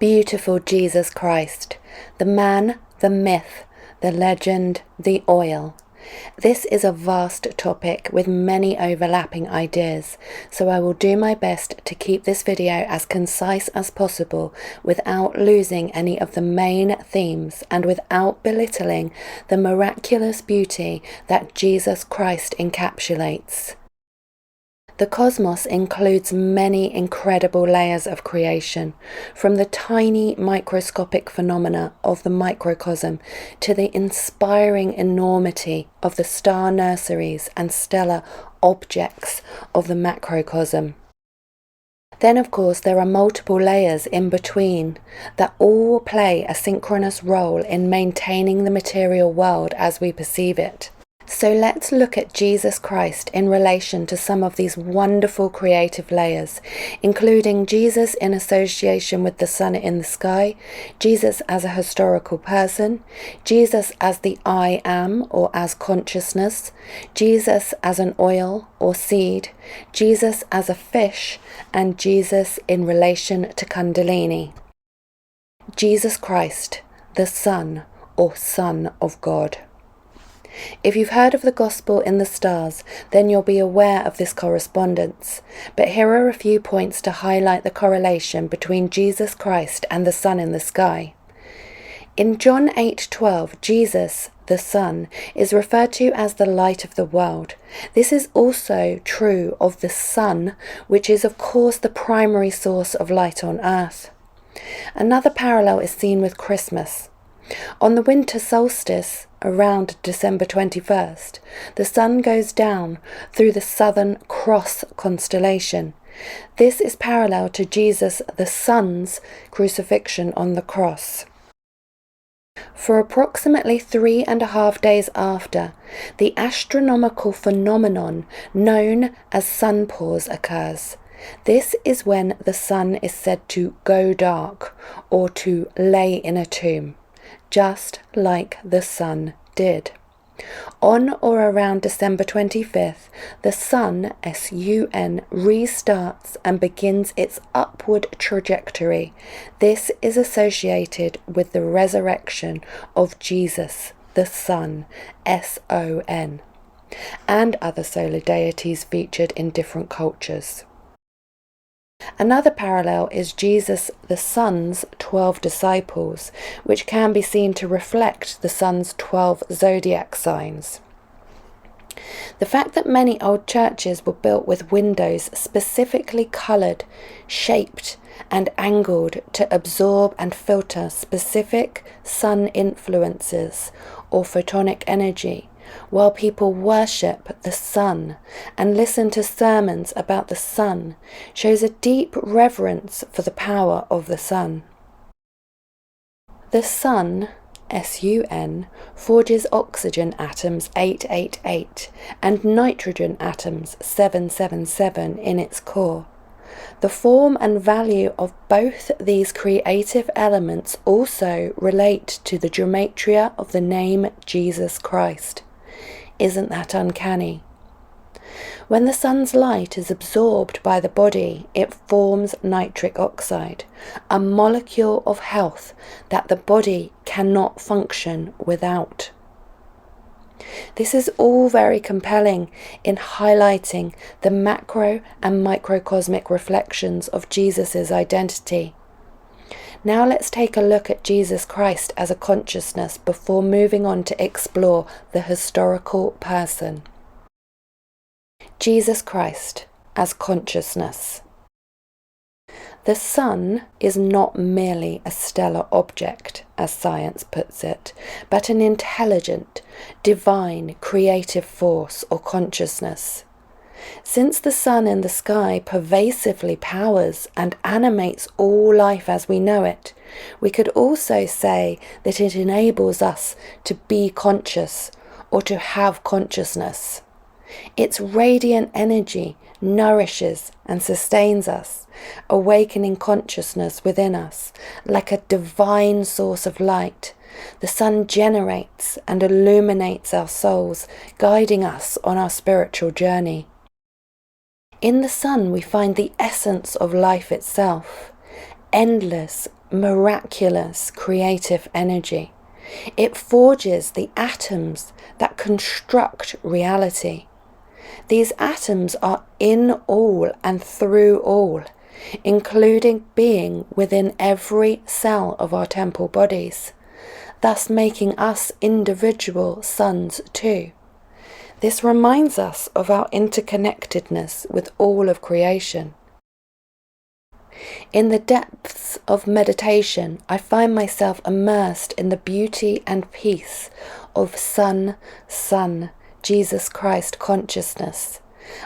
beautiful Jesus Christ, the man, the myth, the legend, the oil. This is a vast topic with many overlapping ideas, so I will do my best to keep this video as concise as possible without losing any of the main themes and without belittling the miraculous beauty that Jesus Christ encapsulates. The cosmos includes many incredible layers of creation, from the tiny microscopic phenomena of the microcosm to the inspiring enormity of the star nurseries and stellar objects of the macrocosm. Then, of course, there are multiple layers in between that all play a synchronous role in maintaining the material world as we perceive it. So let's look at Jesus Christ in relation to some of these wonderful creative layers, including Jesus in association with the sun in the sky, Jesus as a historical person, Jesus as the I am or as consciousness, Jesus as an oil or seed, Jesus as a fish, and Jesus in relation to Kundalini. Jesus Christ, the Son or Son of God. If you've heard of the Gospel in the stars, then you'll be aware of this correspondence. But here are a few points to highlight the correlation between Jesus Christ and the sun in the sky. In John 8:12, Jesus, the Son, is referred to as the light of the world. This is also true of the sun, which is of course the primary source of light on earth. Another parallel is seen with Christmas. On the winter solstice, around December 21st, the sun goes down through the Southern Cross constellation. This is parallel to Jesus the Son's crucifixion on the cross. For approximately 3.5 days after, the astronomical phenomenon known as sunpause occurs. This is when the sun is said to go dark or to lay in a tomb, just like the sun did. On or around December 25th, the sun, S-U-N, restarts and begins its upward trajectory. This is associated with the resurrection of Jesus, the Son, S-O-N, and other solar deities featured in different cultures. Another parallel is Jesus the Son's 12 disciples, which can be seen to reflect the Sun's 12 zodiac signs. The fact that many old churches were built with windows specifically coloured, shaped and angled to absorb and filter specific sun influences or photonic energy, while people worship the sun and listen to sermons about the sun, shows a deep reverence for the power of the sun. The sun, S-U-N, forges oxygen atoms 888 and nitrogen atoms 777 in its core. The form and value of both these creative elements also relate to the gematria of the name Jesus Christ. Isn't that uncanny? When the sun's light is absorbed by the body, it forms nitric oxide, a molecule of health that the body cannot function without. This is all very compelling in highlighting the macro and microcosmic reflections of Jesus' identity. Now let's take a look at Jesus Christ as a consciousness before moving on to explore the historical person. Jesus Christ as consciousness. The sun is not merely a stellar object, as science puts it, but an intelligent, divine, creative force or consciousness. Since the sun in the sky pervasively powers and animates all life as we know it, we could also say that it enables us to be conscious or to have consciousness. Its radiant energy nourishes and sustains us, awakening consciousness within us like a divine source of light. The sun generates and illuminates our souls, guiding us on our spiritual journey. In the sun we find the essence of life itself, endless, miraculous creative energy. It forges the atoms that construct reality. These atoms are in all and through all, including being within every cell of our temple bodies, thus making us individual sons too. This reminds us of our interconnectedness with all of creation. In the depths of meditation, I find myself immersed in the beauty and peace of Son, Jesus Christ consciousness.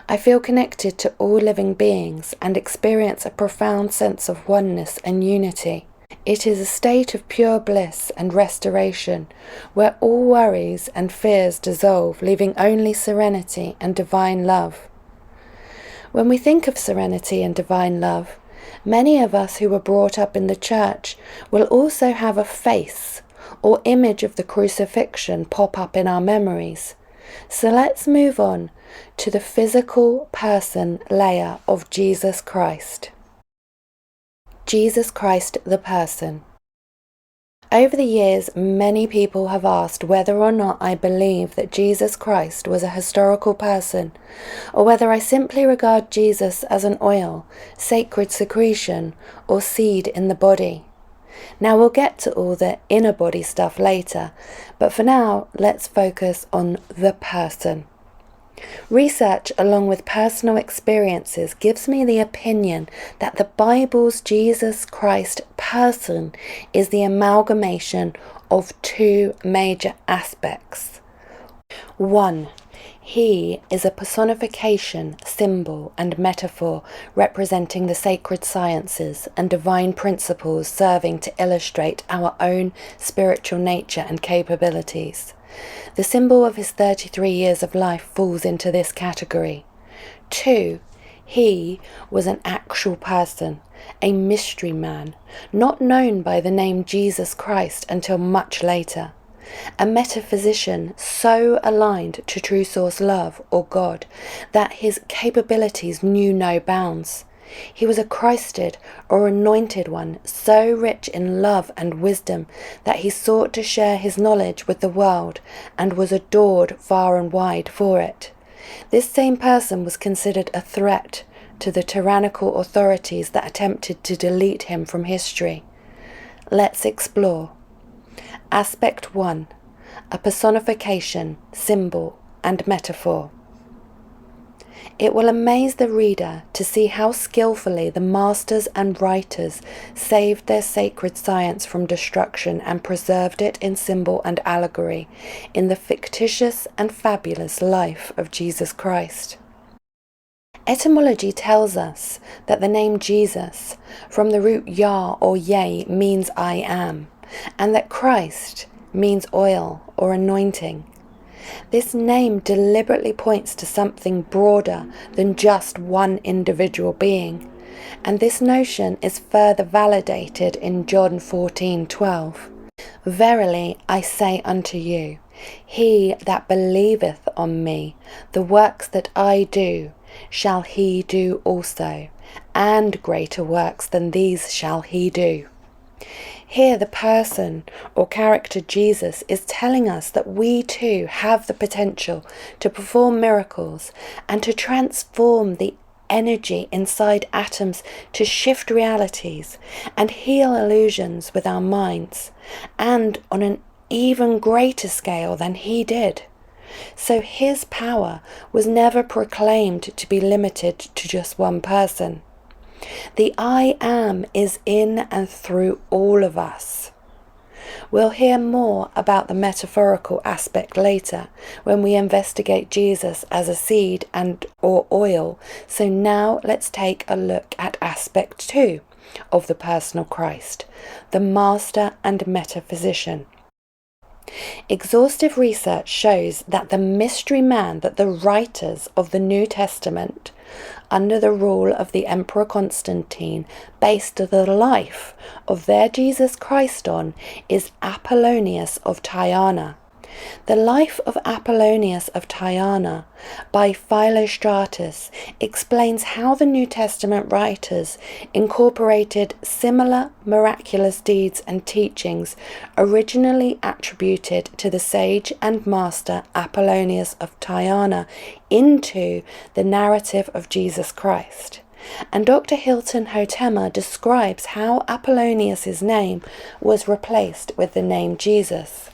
I feel connected to all living beings and experience a profound sense of oneness and unity. It is a state of pure bliss and restoration, where all worries and fears dissolve, leaving only serenity and divine love. When we think of serenity and divine love, many of us who were brought up in the church will also have a face or image of the crucifixion pop up in our memories. So let's move on to the physical person layer of Jesus Christ. Jesus Christ the person. Over the years, many people have asked whether or not I believe that Jesus Christ was a historical person, or whether I simply regard Jesus as an oil, sacred secretion, or seed in the body. Now we'll get to all the inner body stuff later, but for now, let's focus on the person. Research along with personal experiences gives me the opinion that the Bible's Jesus Christ person is the amalgamation of two major aspects. 1. He is a personification, symbol, and metaphor representing the sacred sciences and divine principles serving to illustrate our own spiritual nature and capabilities. The symbol of his 33 years of life falls into this category. 2. He was an actual person, a mystery man, not known by the name Jesus Christ until much later. A metaphysician so aligned to true source love or God that his capabilities knew no bounds. He was a Christed or anointed one, so rich in love and wisdom that he sought to share his knowledge with the world and was adored far and wide for it. This same person was considered a threat to the tyrannical authorities that attempted to delete him from history. Let's explore. Aspect 1. A personification, symbol, and metaphor. It will amaze the reader to see how skillfully the masters and writers saved their sacred science from destruction and preserved it in symbol and allegory in the fictitious and fabulous life of Jesus Christ. Etymology tells us that the name Jesus, from the root Yah or Yeh, means I am, and that Christ means oil or anointing. This name deliberately points to something broader than just one individual being, and this notion is further validated in John 14:12. Verily I say unto you, he that believeth on me, the works that I do, shall he do also, and greater works than these shall he do. Here the person or character Jesus is telling us that we too have the potential to perform miracles and to transform the energy inside atoms to shift realities and heal illusions with our minds, and on an even greater scale than he did. So his power was never proclaimed to be limited to just one person. The I am is in and through all of us. We'll hear more about the metaphorical aspect later when we investigate Jesus as a seed and or oil. So now let's take a look at aspect 2 of the personal Christ, the master and metaphysician. Exhaustive research shows that the mystery man that the writers of the New Testament, under the rule of the Emperor Constantine, based the life of their Jesus Christ on is Apollonius of Tyana. The Life of Apollonius of Tyana by Philostratus explains how the New Testament writers incorporated similar miraculous deeds and teachings originally attributed to the sage and master Apollonius of Tyana into the narrative of Jesus Christ. And Dr. Hilton Hotema describes how Apollonius's name was replaced with the name Jesus.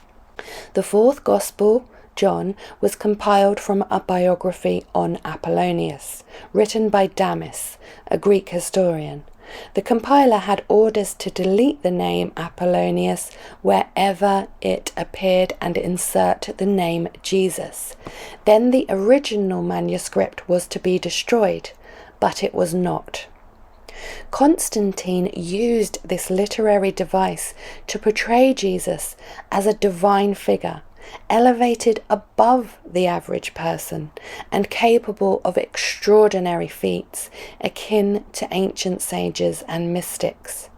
The fourth Gospel, John, was compiled from a biography on Apollonius, written by Damis, a Greek historian. The compiler had orders to delete the name Apollonius wherever it appeared and insert the name Jesus. Then the original manuscript was to be destroyed, but it was not. Constantine used this literary device to portray Jesus as a divine figure, elevated above the average person and capable of extraordinary feats akin to ancient sages and mystics.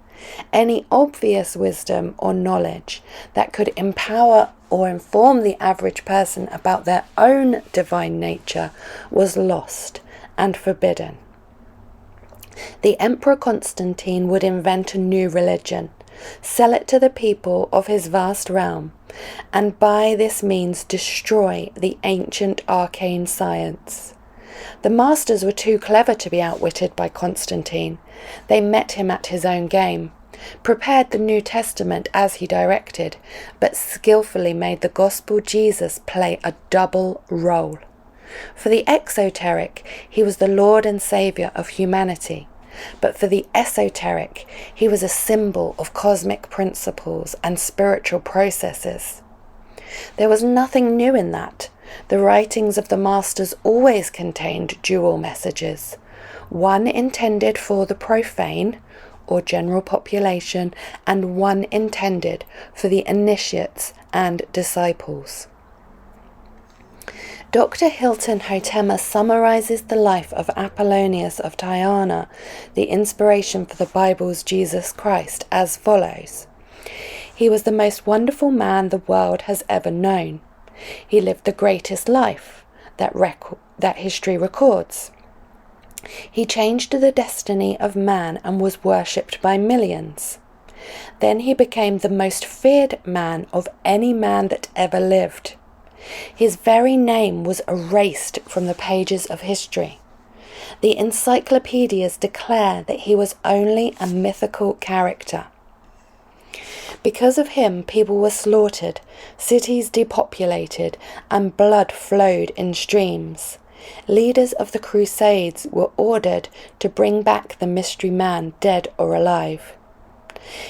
Any obvious wisdom or knowledge that could empower or inform the average person about their own divine nature was lost and forbidden. The Emperor Constantine would invent a new religion, sell it to the people of his vast realm, and by this means destroy the ancient arcane science. The masters were too clever to be outwitted by Constantine. They met him at his own game, prepared the New Testament as he directed, but skillfully made the Gospel Jesus play a double role. For the exoteric, he was the Lord and Saviour of humanity, but for the esoteric, he was a symbol of cosmic principles and spiritual processes. There was nothing new in that. The writings of the masters always contained dual messages, one intended for the profane, or general population, and one intended for the initiates and disciples. Dr. Hilton Hotema summarizes the life of Apollonius of Tyana, the inspiration for the Bible's Jesus Christ, as follows. He was the most wonderful man the world has ever known. He lived the greatest life that history records. He changed the destiny of man and was worshipped by millions. Then he became the most feared man of any man that ever lived. His very name was erased from the pages of history. The encyclopedias declare that he was only a mythical character. Because of him, people were slaughtered, cities depopulated, and blood flowed in streams. Leaders of the Crusades were ordered to bring back the mystery man, dead or alive.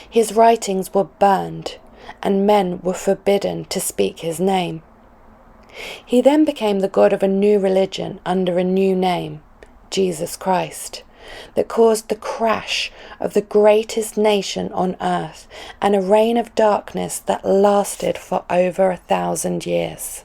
His writings were burned, and men were forbidden to speak his name. He then became the god of a new religion under a new name, Jesus Christ, that caused the crash of the greatest nation on earth and a reign of darkness that lasted for over 1,000 years.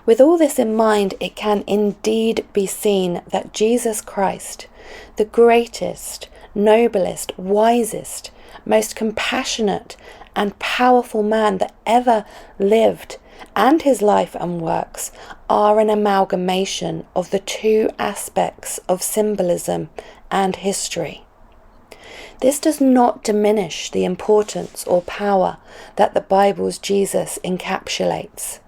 With all this in mind, it can indeed be seen that Jesus Christ, the greatest, noblest, wisest, most compassionate and powerful man that ever lived, and his life and works are an amalgamation of the two aspects of symbolism and history. This does not diminish the importance or power that the Bible's Jesus encapsulates.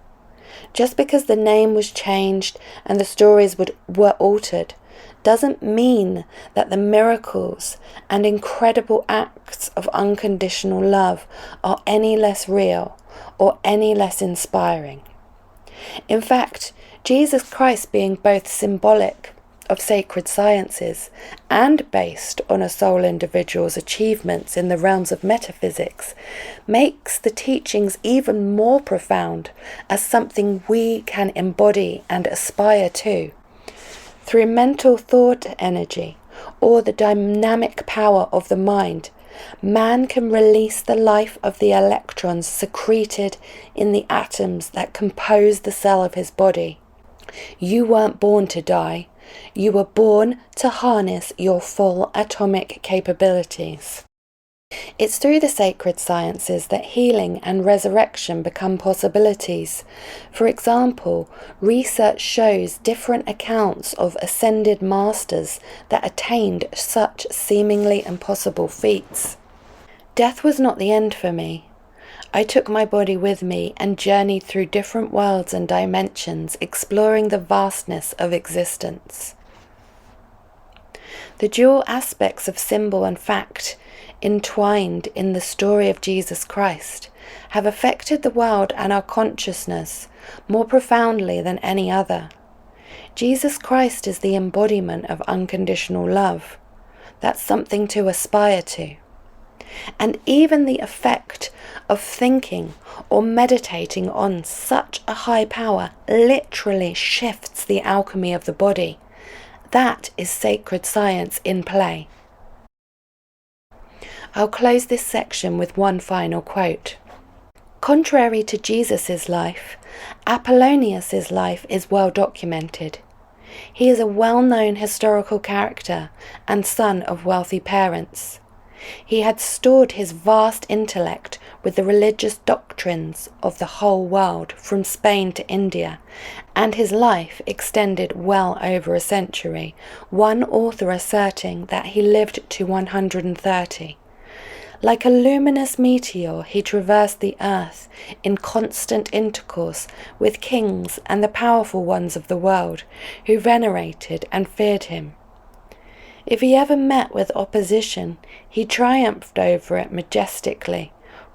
Just because the name was changed and the stories were altered doesn't mean that the miracles and incredible acts of unconditional love are any less real or any less inspiring. In fact, Jesus Christ, being both symbolic of sacred sciences and based on a sole individual's achievements in the realms of metaphysics, makes the teachings even more profound as something we can embody and aspire to. Through mental thought energy or the dynamic power of the mind, man can release the life of the electrons secreted in the atoms that compose the cell of his body. You weren't born to die. You were born to harness your full atomic capabilities. It's through the sacred sciences that healing and resurrection become possibilities. For example, research shows different accounts of ascended masters that attained such seemingly impossible feats. Death was not the end for me. I took my body with me and journeyed through different worlds and dimensions, exploring the vastness of existence. The dual aspects of symbol and fact entwined in the story of Jesus Christ have affected the world and our consciousness more profoundly than any other. Jesus Christ is the embodiment of unconditional love. That's something to aspire to. And even the effect of thinking or meditating on such a high power literally shifts the alchemy of the body. That is sacred science in play. I'll close this section with one final quote. Contrary to Jesus' life, Apollonius' life is well documented. He is a well-known historical character and son of wealthy parents. He had stored his vast intellect with the religious doctrines of the whole world from Spain to India, and his life extended well over a century, one author asserting that he lived to 130. Like a luminous meteor, he traversed the earth in constant intercourse with kings and the powerful ones of the world, who venerated and feared him. If he ever met with opposition, he triumphed over it majestically,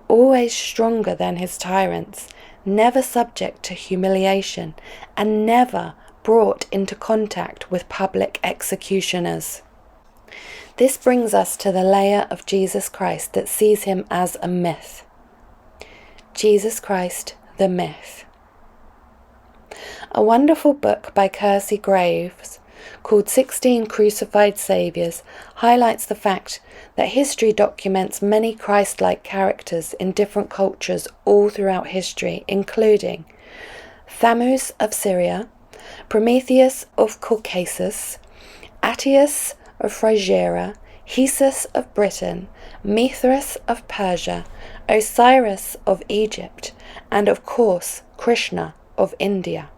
always stronger than his tyrants, never subject to humiliation, and never brought into contact with public executioners. This brings us to the layer of Jesus Christ that sees him as a myth. Jesus Christ, the myth. A wonderful book by Kelsey Graves called 16 Crucified Saviours highlights the fact that history documents many Christ-like characters in different cultures all throughout history, including Thammuz of Syria, Prometheus of Caucasus, Attius of Phrygia, Iesous of Britain, Mithras of Persia, Osiris of Egypt, and of course Krishna of India.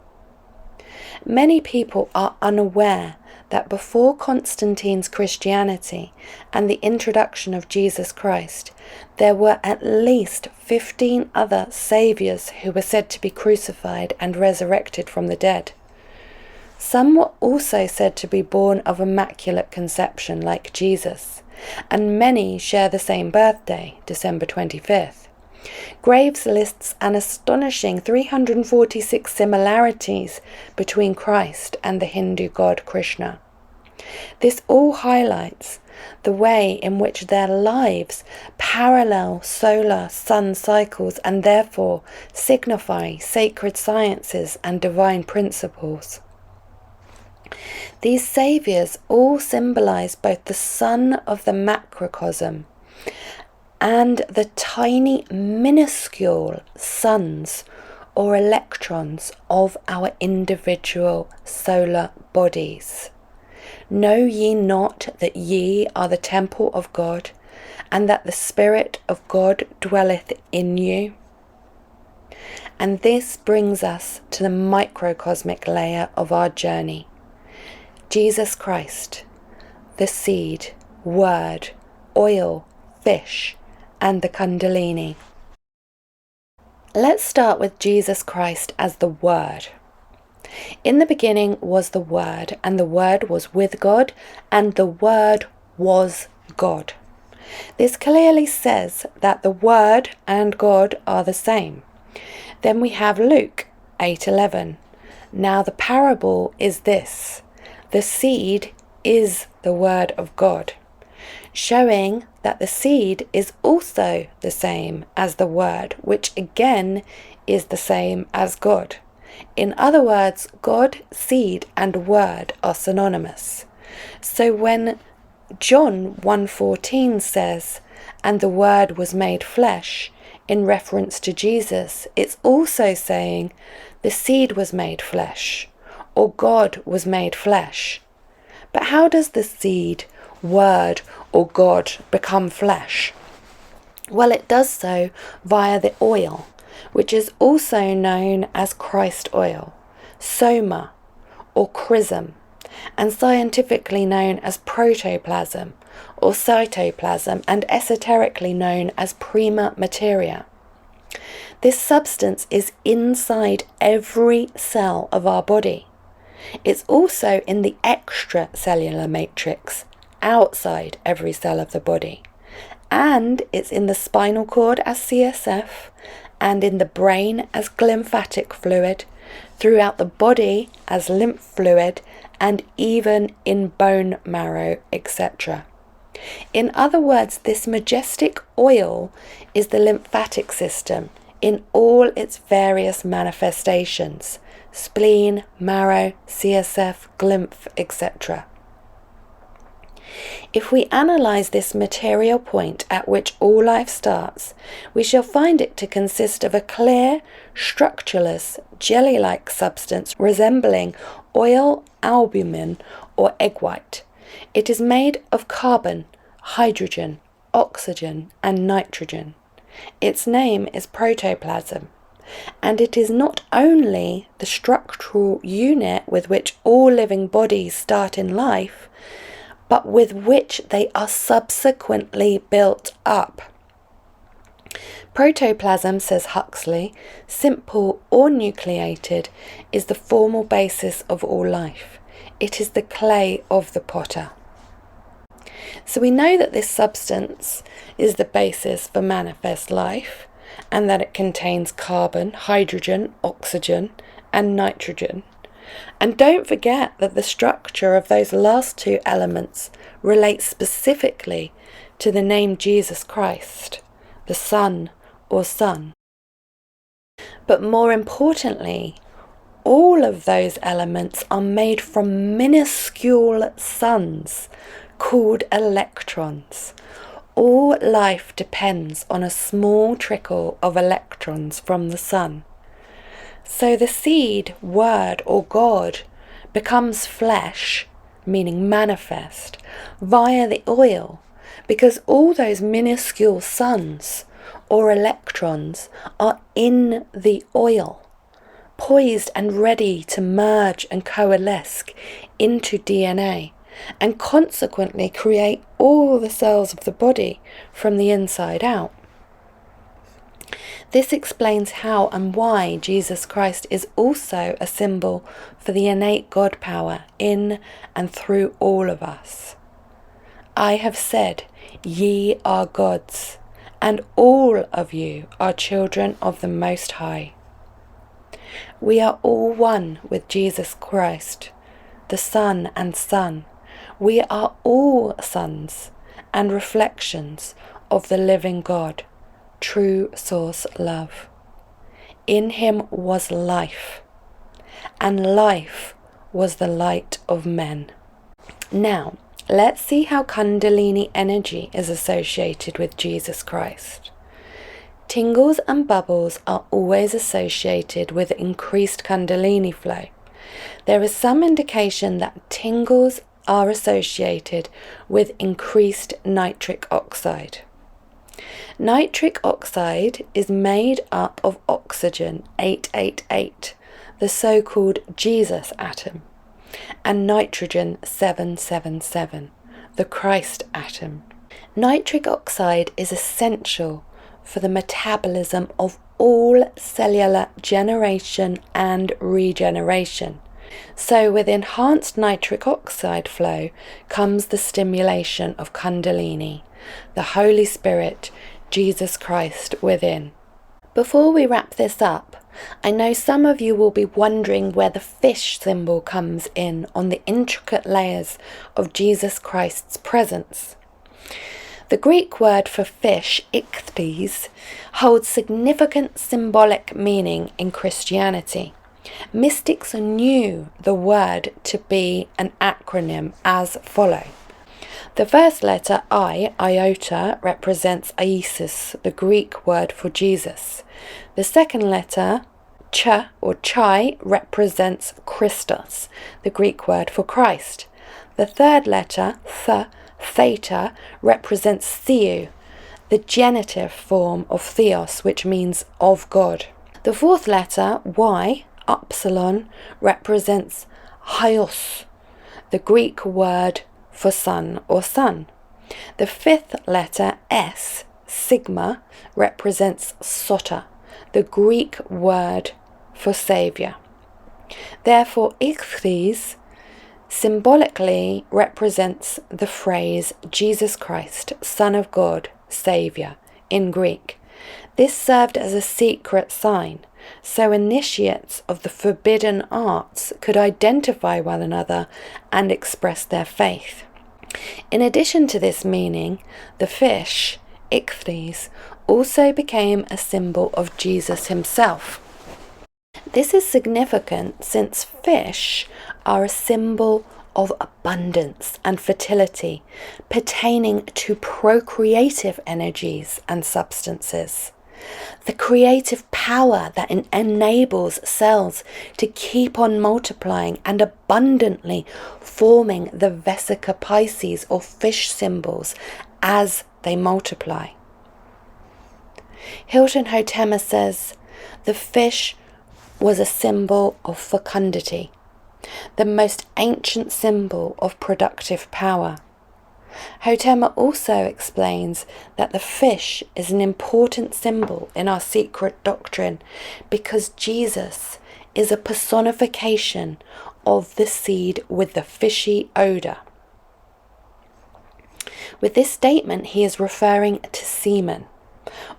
Many people are unaware that before Constantine's Christianity and the introduction of Jesus Christ, there were at least 15 other saviours who were said to be crucified and resurrected from the dead. Some were also said to be born of immaculate conception like Jesus, and many share the same birthday, December 25th. Graves lists an astonishing 346 similarities between Christ and the Hindu god Krishna. This all highlights the way in which their lives parallel solar sun cycles and therefore signify sacred sciences and divine principles. These saviours all symbolize both the sun of the macrocosm and the tiny minuscule suns or electrons of our individual solar bodies. Know ye not that ye are the temple of God, and that the Spirit of God dwelleth in you? And this brings us to the microcosmic layer of our journey. Jesus Christ, the seed, word, oil, fish, and the Kundalini. Let's start with Jesus Christ as the Word. In the beginning was the Word, and the Word was with God, and the Word was God. This clearly says that the Word and God are the same. Then we have Luke 8:11. Now the parable is this: the seed is the Word of God, showing that the seed is also the same as the Word, which again is the same as God. In other words, God, seed, and Word are synonymous. So when John 1:14 says, "And the Word was made flesh," in reference to Jesus, it's also saying the seed was made flesh, or God was made flesh. But how does the seed, Word, or God become flesh? Well, it does so via the oil, which is also known as Christ oil, soma, or chrism, and scientifically known as protoplasm or cytoplasm, and esoterically known as prima materia. This substance is inside every cell of our body. It's also in the extracellular matrix, outside every cell of the body. And it's in the spinal cord as CSF, and in the brain as glymphatic fluid, throughout the body as lymph fluid, and even in bone marrow, etc. In other words, this majestic oil is the lymphatic system in all its various manifestations: spleen, marrow, CSF, glymph, etc. If we analyse this material point at which all life starts, we shall find it to consist of a clear, structureless, jelly-like substance resembling oil albumin or egg white. It is made of carbon, hydrogen, oxygen, and nitrogen. Its name is protoplasm, and it is not only the structural unit with which all living bodies start in life, but with which they are subsequently built up. Protoplasm, says Huxley, simple or nucleated, is the formal basis of all life. It is the clay of the potter. So we know that this substance is the basis for manifest life, and that it contains carbon, hydrogen, oxygen, and nitrogen. And don't forget that the structure of those last two elements relates specifically to the name Jesus Christ, the Son or Son. But more importantly, all of those elements are made from minuscule suns called electrons. All life depends on a small trickle of electrons from the sun. So the seed, word, or God becomes flesh, meaning manifest, via the oil, because all those minuscule suns or electrons are in the oil, poised and ready to merge and coalesce into DNA, and consequently create all the cells of the body from the inside out. This explains how and why Jesus Christ is also a symbol for the innate God power in and through all of us. I have said, ye are gods, and all of you are children of the Most High. We are all one with Jesus Christ, the Son and Son. We are all sons and reflections of the living God, true source love. In him was life, and life was the light of men. Now, let's see how Kundalini energy is associated with Jesus Christ. Tingles and bubbles are always associated with increased Kundalini flow. There is some indication that tingles are associated with increased nitric oxide. Nitric oxide is made up of oxygen 888, the so-called Jesus atom, and nitrogen 777, the Christ atom. Nitric oxide is essential for the metabolism of all cellular generation and regeneration. So with enhanced nitric oxide flow comes the stimulation of Kundalini, the Holy Spirit, Jesus Christ within. Before we wrap this up, I know some of you will be wondering where the fish symbol comes in on the intricate layers of Jesus Christ's presence. The Greek word for fish, ichthys, holds significant symbolic meaning in Christianity. Mystics knew the word to be an acronym as follows. The first letter I, iota, represents Iesous, the Greek word for Jesus. The second letter, ch or chi, represents Christos, the Greek word for Christ. The third letter, theta, represents Theou, the genitive form of theos, which means of God. The fourth letter, Y, upsilon, represents haios, the Greek word for sun or sun. The fifth letter, S, sigma, represents sota, the Greek word for saviour. Therefore, ichthys symbolically represents the phrase Jesus Christ, Son of God, Saviour, in Greek. This served as a secret sign, so initiates of the forbidden arts could identify one another and express their faith. In addition to this meaning, the fish, ichthys, also became a symbol of Jesus himself. This is significant since fish are a symbol of abundance and fertility, pertaining to procreative energies and substances. The creative power that enables cells to keep on multiplying and abundantly forming the vesica Pisces or fish symbols as they multiply. Hilton Hotema says, the fish was a symbol of fecundity, the most ancient symbol of productive power. Hotema also explains that the fish is an important symbol in our secret doctrine because Jesus is a personification of the seed with the fishy odour. With this statement, he is referring to semen,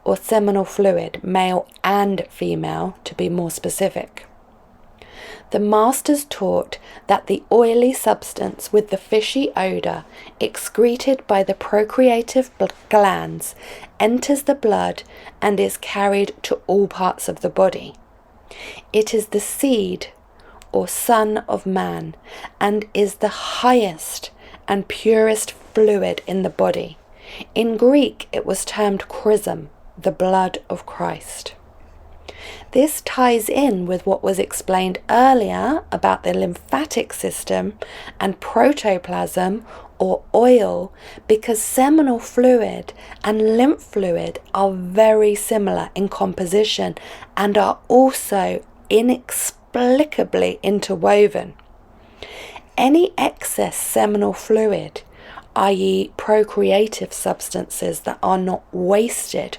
or seminal fluid, male and female, to be more specific. The masters taught that the oily substance with the fishy odour excreted by the procreative glands enters the blood and is carried to all parts of the body. It is the seed or son of man and is the highest and purest fluid in the body. In Greek, it was termed chrism, the blood of Christ. This ties in with what was explained earlier about the lymphatic system and protoplasm or oil, because seminal fluid and lymph fluid are very similar in composition and are also inexplicably interwoven. Any excess seminal fluid, i.e. procreative substances that are not wasted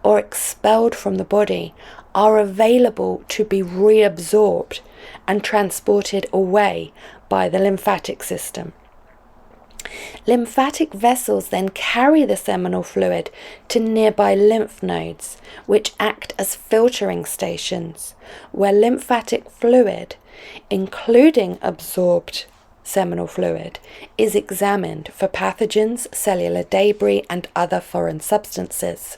or expelled from the body, are available to be reabsorbed and transported away by the lymphatic system. Lymphatic vessels then carry the seminal fluid to nearby lymph nodes, which act as filtering stations, where lymphatic fluid, including absorbed seminal fluid, is examined for pathogens, cellular debris, and other foreign substances.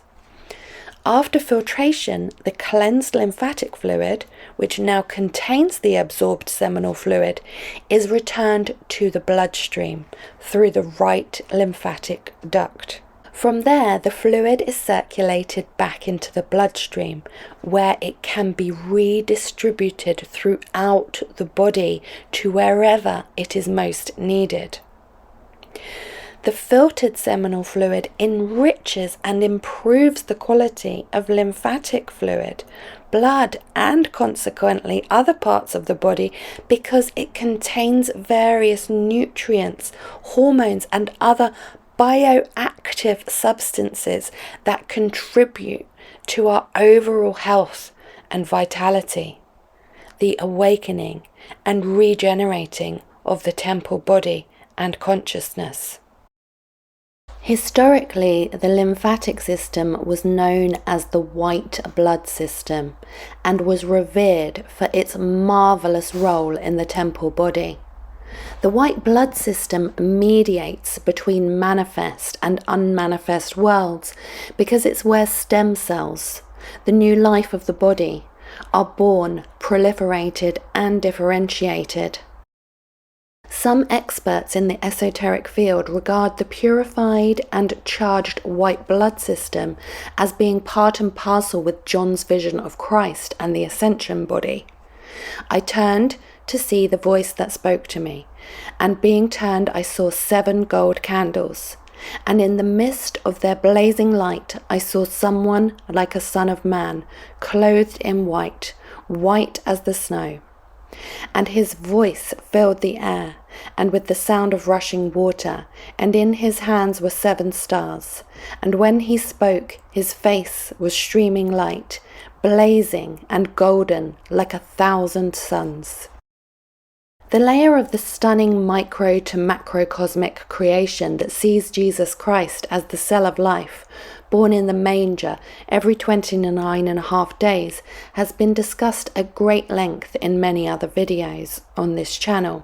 After filtration, the cleansed lymphatic fluid, which now contains the absorbed seminal fluid, is returned to the bloodstream through the right lymphatic duct. From there, the fluid is circulated back into the bloodstream, where it can be redistributed throughout the body to wherever it is most needed. The filtered seminal fluid enriches and improves the quality of lymphatic fluid, blood, and consequently other parts of the body because it contains various nutrients, hormones, and other bioactive substances that contribute to our overall health and vitality, the awakening and regenerating of the temple body and consciousness. Historically, the lymphatic system was known as the white blood system and was revered for its marvelous role in the temple body. The white blood system mediates between manifest and unmanifest worlds because it's where stem cells, the new life of the body, are born, proliferated, and differentiated. Some experts in the esoteric field regard the purified and charged white blood system as being part and parcel with John's vision of Christ and the ascension body. I turned to see the voice that spoke to me, and being turned I saw 7 gold candles. And in the midst of their blazing light, I saw someone like a son of man, clothed in white, white as the snow. And his voice filled the air, and with the sound of rushing water, and in his hands were 7 stars. And when he spoke, his face was streaming light, blazing and golden like 1,000 suns. The layer of the stunning micro to macrocosmic creation that sees Jesus Christ as the cell of life, born in the manger every 29.5 days, has been discussed at great length in many other videos on this channel.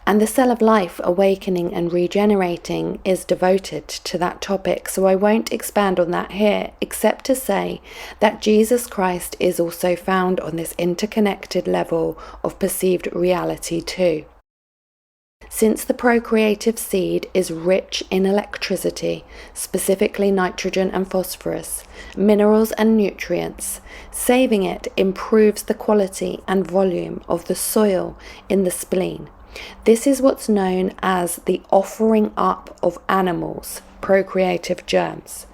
And the cell of life awakening and regenerating is devoted to that topic, so I won't expand on that here, except to say that Jesus Christ is also found on this interconnected level of perceived reality too. Since the procreative seed is rich in electricity, specifically nitrogen and phosphorus, minerals and nutrients, saving it improves the quality and volume of the soil in the spleen. This is what's known as the offering up of animals, procreative germs.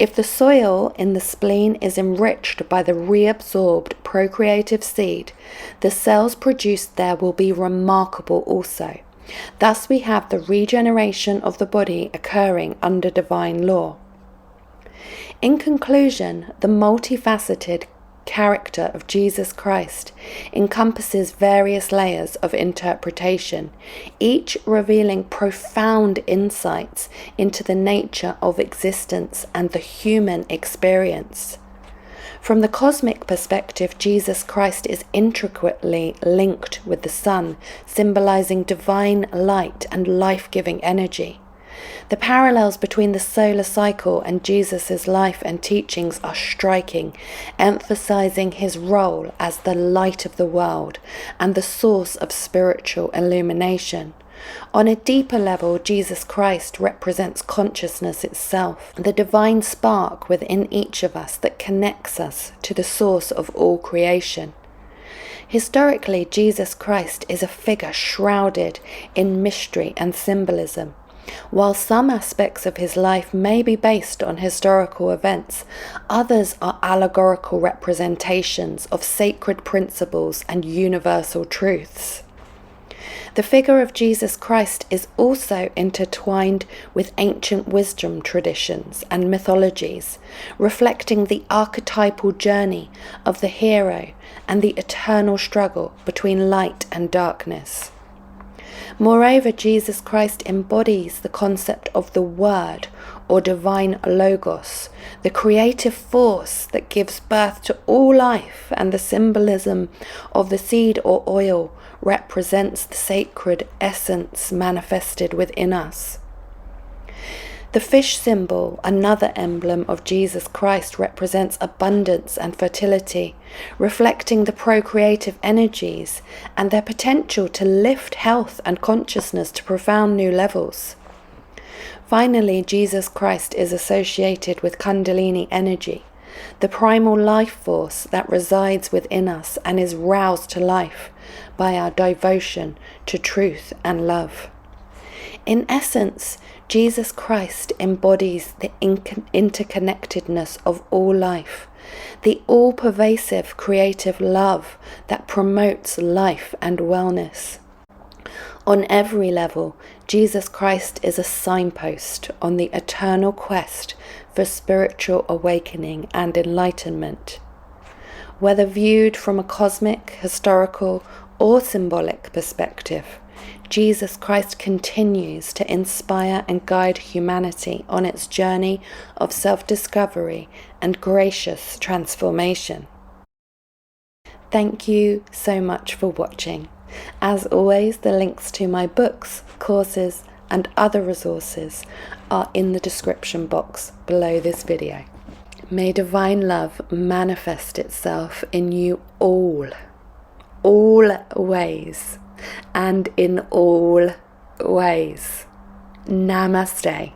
If the soil in the spleen is enriched by the reabsorbed procreative seed, the cells produced there will be remarkable also. Thus we have the regeneration of the body occurring under divine law. In conclusion, the multifaceted character of Jesus Christ encompasses various layers of interpretation, each revealing profound insights into the nature of existence and the human experience. From the cosmic perspective, Jesus Christ is intricately linked with the sun, symbolizing divine light and life-giving energy. The parallels between the solar cycle and Jesus' life and teachings are striking, emphasizing his role as the light of the world and the source of spiritual illumination. On a deeper level, Jesus Christ represents consciousness itself, the divine spark within each of us that connects us to the source of all creation. Historically, Jesus Christ is a figure shrouded in mystery and symbolism. While some aspects of his life may be based on historical events, others are allegorical representations of sacred principles and universal truths. The figure of Jesus Christ is also intertwined with ancient wisdom traditions and mythologies, reflecting the archetypal journey of the hero and the eternal struggle between light and darkness. Moreover, Jesus Christ embodies the concept of the Word or divine Logos, the creative force that gives birth to all life, and the symbolism of the seed or oil represents the sacred essence manifested within us. The fish symbol, another emblem of Jesus Christ, represents abundance and fertility, reflecting the procreative energies and their potential to lift health and consciousness to profound new levels. Finally, Jesus Christ is associated with Kundalini energy, the primal life force that resides within us and is roused to life by our devotion to truth and love. In essence, Jesus Christ embodies the interconnectedness of all life, the all-pervasive creative love that promotes life and wellness. On every level, Jesus Christ is a signpost on the eternal quest for spiritual awakening and enlightenment. Whether viewed from a cosmic, historical, or symbolic perspective, Jesus Christ continues to inspire and guide humanity on its journey of self-discovery and gracious transformation. Thank you so much for watching. As always, the links to my books, courses, and other resources are in the description box below this video. May divine love manifest itself in you all ways, and in all ways. Namaste.